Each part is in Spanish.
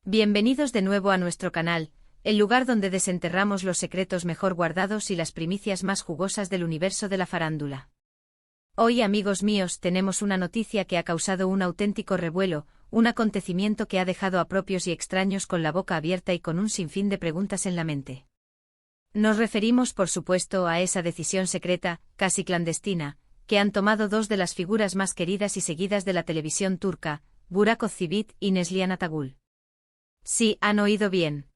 Bienvenidos de nuevo a nuestro canal, el lugar donde desenterramos los secretos mejor guardados y las primicias más jugosas del universo de la farándula. Hoy, amigos míos, tenemos una noticia que ha causado un auténtico revuelo, un acontecimiento que ha dejado a propios y extraños con la boca abierta y con un sinfín de preguntas en la mente. Nos referimos, por supuesto, a esa decisión secreta, casi clandestina, que han tomado dos de las figuras más queridas y seguidas de la televisión turca, Burak Özçivit y Neslihan Atagül. Sí, han oído bien.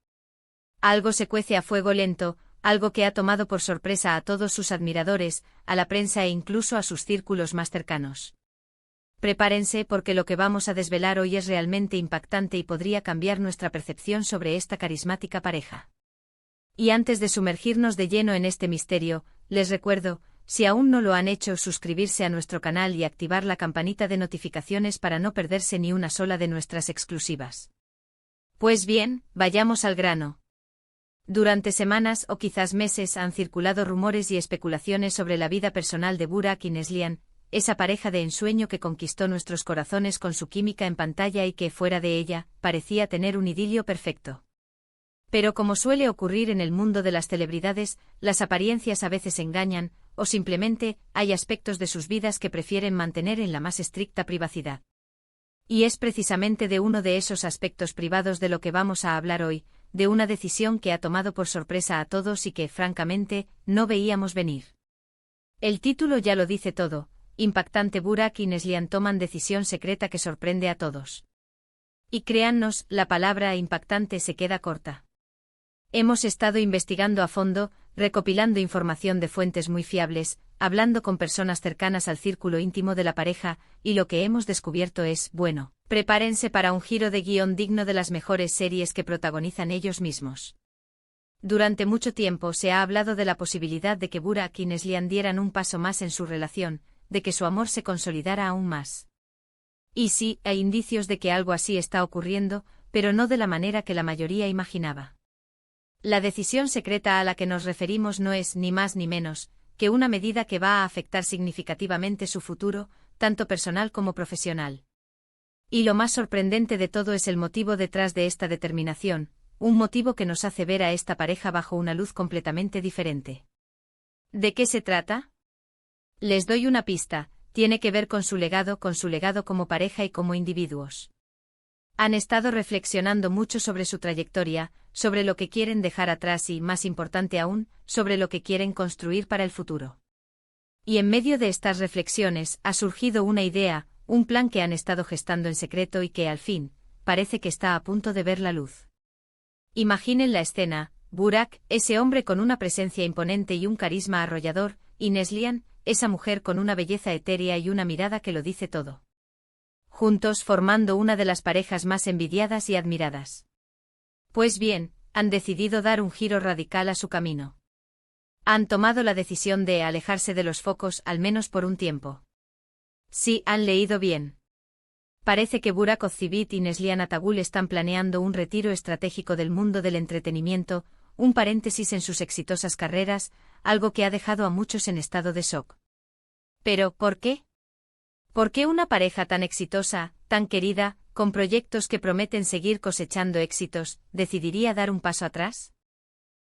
Algo se cuece a fuego lento, algo que ha tomado por sorpresa a todos sus admiradores, a la prensa e incluso a sus círculos más cercanos. Prepárense porque lo que vamos a desvelar hoy es realmente impactante y podría cambiar nuestra percepción sobre esta carismática pareja. Y antes de sumergirnos de lleno en este misterio, les recuerdo, si aún no lo han hecho, suscribirse a nuestro canal y activar la campanita de notificaciones para no perderse ni una sola de nuestras exclusivas. Pues bien, vayamos al grano. Durante semanas o quizás meses han circulado rumores y especulaciones sobre la vida personal de Burak y Neslihan, esa pareja de ensueño que conquistó nuestros corazones con su química en pantalla y que, fuera de ella, parecía tener un idilio perfecto. Pero como suele ocurrir en el mundo de las celebridades, las apariencias a veces engañan, o simplemente, hay aspectos de sus vidas que prefieren mantener en la más estricta privacidad. Y es precisamente de uno de esos aspectos privados de lo que vamos a hablar hoy, de una decisión que ha tomado por sorpresa a todos y que, francamente, no veíamos venir. El título ya lo dice todo: impactante. Burak y Neslihan toman decisión secreta que sorprende a todos. Y créannos, la palabra impactante se queda corta. Hemos estado investigando a fondo, recopilando información de fuentes muy fiables, hablando con personas cercanas al círculo íntimo de la pareja, y lo que hemos descubierto es, bueno, prepárense para un giro de guión digno de las mejores series que protagonizan ellos mismos. Durante mucho tiempo se ha hablado de la posibilidad de que Burak y Neslihan dieran un paso más en su relación, de que su amor se consolidara aún más. Y sí, hay indicios de que algo así está ocurriendo, pero no de la manera que la mayoría imaginaba. La decisión secreta a la que nos referimos no es, ni más ni menos, que una medida que va a afectar significativamente su futuro, tanto personal como profesional. Y lo más sorprendente de todo es el motivo detrás de esta determinación, un motivo que nos hace ver a esta pareja bajo una luz completamente diferente. ¿De qué se trata? Les doy una pista: tiene que ver con su legado como pareja y como individuos. Han estado reflexionando mucho sobre su trayectoria, sobre lo que quieren dejar atrás y, más importante aún, sobre lo que quieren construir para el futuro. Y en medio de estas reflexiones ha surgido una idea, un plan que han estado gestando en secreto y que, al fin, parece que está a punto de ver la luz. Imaginen la escena: Burak, ese hombre con una presencia imponente y un carisma arrollador, y Neslihan, esa mujer con una belleza etérea y una mirada que lo dice todo. Juntos formando una de las parejas más envidiadas y admiradas. Pues bien, han decidido dar un giro radical a su camino. Han tomado la decisión de alejarse de los focos, al menos por un tiempo. Sí, han leído bien. Parece que Burak Özçivit y Neslihan Atagül están planeando un retiro estratégico del mundo del entretenimiento, un paréntesis en sus exitosas carreras, algo que ha dejado a muchos en estado de shock. Pero, ¿por qué? ¿Por qué una pareja tan exitosa, tan querida, con proyectos que prometen seguir cosechando éxitos, decidiría dar un paso atrás?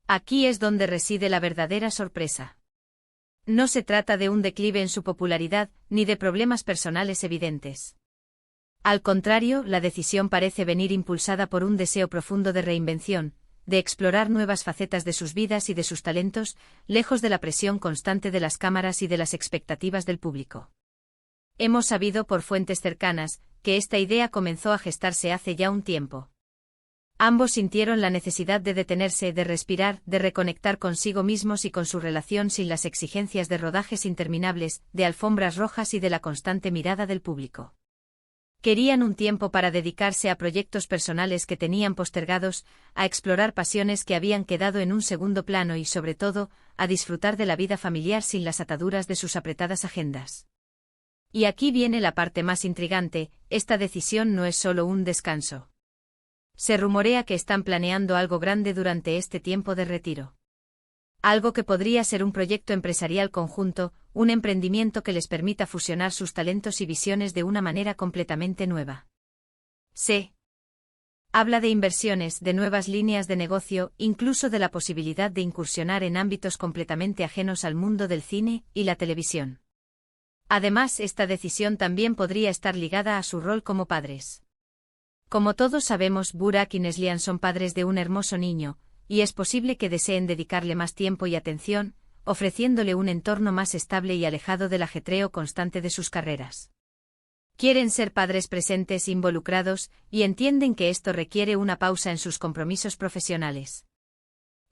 Aquí es donde reside la verdadera sorpresa. No se trata de un declive en su popularidad, ni de problemas personales evidentes. Al contrario, la decisión parece venir impulsada por un deseo profundo de reinvención, de explorar nuevas facetas de sus vidas y de sus talentos, lejos de la presión constante de las cámaras y de las expectativas del público. Hemos sabido por fuentes cercanas que esta idea comenzó a gestarse hace ya un tiempo. Ambos sintieron la necesidad de detenerse, de respirar, de reconectar consigo mismos y con su relación sin las exigencias de rodajes interminables, de alfombras rojas y de la constante mirada del público. Querían un tiempo para dedicarse a proyectos personales que tenían postergados, a explorar pasiones que habían quedado en un segundo plano y, sobre todo, a disfrutar de la vida familiar sin las ataduras de sus apretadas agendas. Y aquí viene la parte más intrigante: esta decisión no es solo un descanso. Se rumorea que están planeando algo grande durante este tiempo de retiro. Algo que podría ser un proyecto empresarial conjunto, un emprendimiento que les permita fusionar sus talentos y visiones de una manera completamente nueva. Habla de inversiones, de nuevas líneas de negocio, incluso de la posibilidad de incursionar en ámbitos completamente ajenos al mundo del cine y la televisión. Además, esta decisión también podría estar ligada a su rol como padres. Como todos sabemos, Burak y Neslihan son padres de un hermoso niño, y es posible que deseen dedicarle más tiempo y atención, ofreciéndole un entorno más estable y alejado del ajetreo constante de sus carreras. Quieren ser padres presentes, involucrados, y entienden que esto requiere una pausa en sus compromisos profesionales.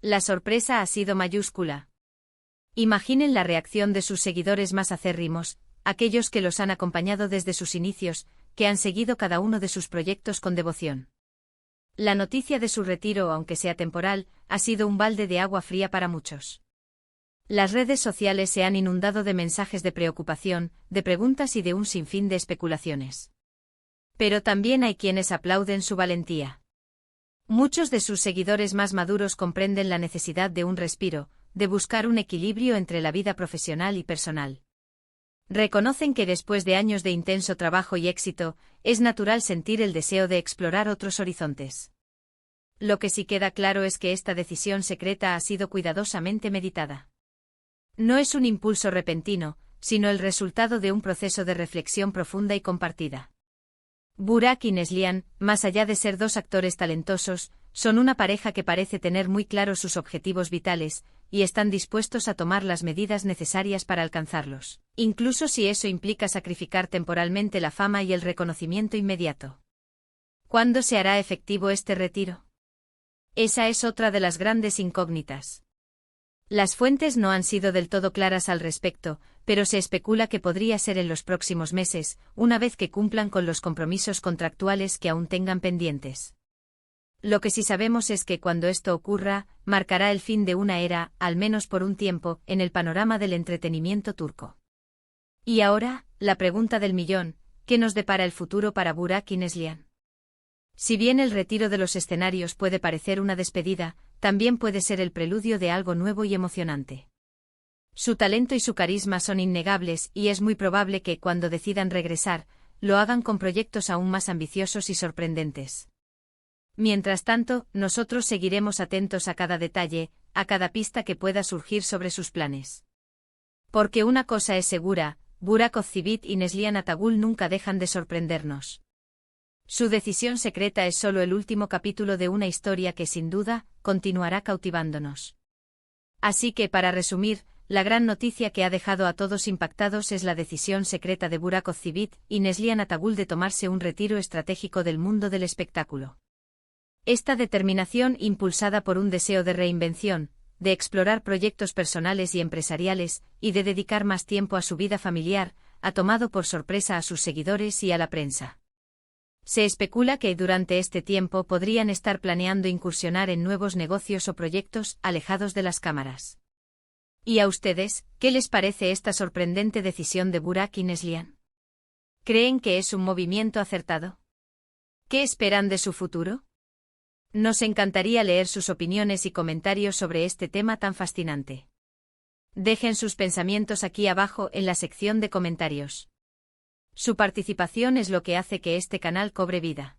La sorpresa ha sido mayúscula. Imaginen la reacción de sus seguidores más acérrimos, aquellos que los han acompañado desde sus inicios, que han seguido cada uno de sus proyectos con devoción. La noticia de su retiro, aunque sea temporal, ha sido un balde de agua fría para muchos. Las redes sociales se han inundado de mensajes de preocupación, de preguntas y de un sinfín de especulaciones. Pero también hay quienes aplauden su valentía. Muchos de sus seguidores más maduros comprenden la necesidad de un respiro, de buscar un equilibrio entre la vida profesional y personal. Reconocen que después de años de intenso trabajo y éxito, es natural sentir el deseo de explorar otros horizontes. Lo que sí queda claro es que esta decisión secreta ha sido cuidadosamente meditada. No es un impulso repentino, sino el resultado de un proceso de reflexión profunda y compartida. Burak y Neslihan, más allá de ser dos actores talentosos, son una pareja que parece tener muy claros sus objetivos vitales, y están dispuestos a tomar las medidas necesarias para alcanzarlos, incluso si eso implica sacrificar temporalmente la fama y el reconocimiento inmediato. ¿Cuándo se hará efectivo este retiro? Esa es otra de las grandes incógnitas. Las fuentes no han sido del todo claras al respecto, pero se especula que podría ser en los próximos meses, una vez que cumplan con los compromisos contractuales que aún tengan pendientes. Lo que sí sabemos es que cuando esto ocurra, marcará el fin de una era, al menos por un tiempo, en el panorama del entretenimiento turco. Y ahora, la pregunta del millón: ¿qué nos depara el futuro para Burak y Neslihan? Si bien el retiro de los escenarios puede parecer una despedida, también puede ser el preludio de algo nuevo y emocionante. Su talento y su carisma son innegables y es muy probable que, cuando decidan regresar, lo hagan con proyectos aún más ambiciosos y sorprendentes. Mientras tanto, nosotros seguiremos atentos a cada detalle, a cada pista que pueda surgir sobre sus planes. Porque una cosa es segura: Burak Ozçivit y Neslihan Atagül nunca dejan de sorprendernos. Su decisión secreta es solo el último capítulo de una historia que, sin duda, continuará cautivándonos. Así que, para resumir, la gran noticia que ha dejado a todos impactados es la decisión secreta de Burak Ozçivit y Neslihan Atagül de tomarse un retiro estratégico del mundo del espectáculo. Esta determinación, impulsada por un deseo de reinvención, de explorar proyectos personales y empresariales, y de dedicar más tiempo a su vida familiar, ha tomado por sorpresa a sus seguidores y a la prensa. Se especula que durante este tiempo podrían estar planeando incursionar en nuevos negocios o proyectos alejados de las cámaras. ¿Y a ustedes, qué les parece esta sorprendente decisión de Burak y Neslihan? ¿Creen que es un movimiento acertado? ¿Qué esperan de su futuro? Nos encantaría leer sus opiniones y comentarios sobre este tema tan fascinante. Dejen sus pensamientos aquí abajo en la sección de comentarios. Su participación es lo que hace que este canal cobre vida.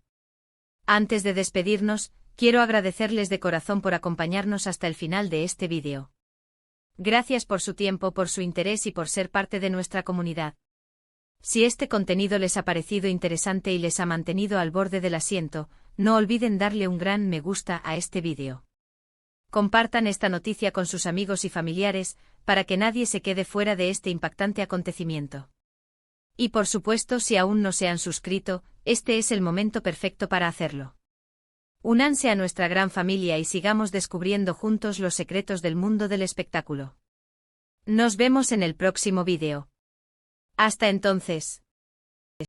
Antes de despedirnos, quiero agradecerles de corazón por acompañarnos hasta el final de este vídeo. Gracias por su tiempo, por su interés y por ser parte de nuestra comunidad. Si este contenido les ha parecido interesante y les ha mantenido al borde del asiento, no olviden darle un gran me gusta a este vídeo. Compartan esta noticia con sus amigos y familiares, para que nadie se quede fuera de este impactante acontecimiento. Y por supuesto, si aún no se han suscrito, este es el momento perfecto para hacerlo. Únanse a nuestra gran familia y sigamos descubriendo juntos los secretos del mundo del espectáculo. Nos vemos en el próximo vídeo. Hasta entonces.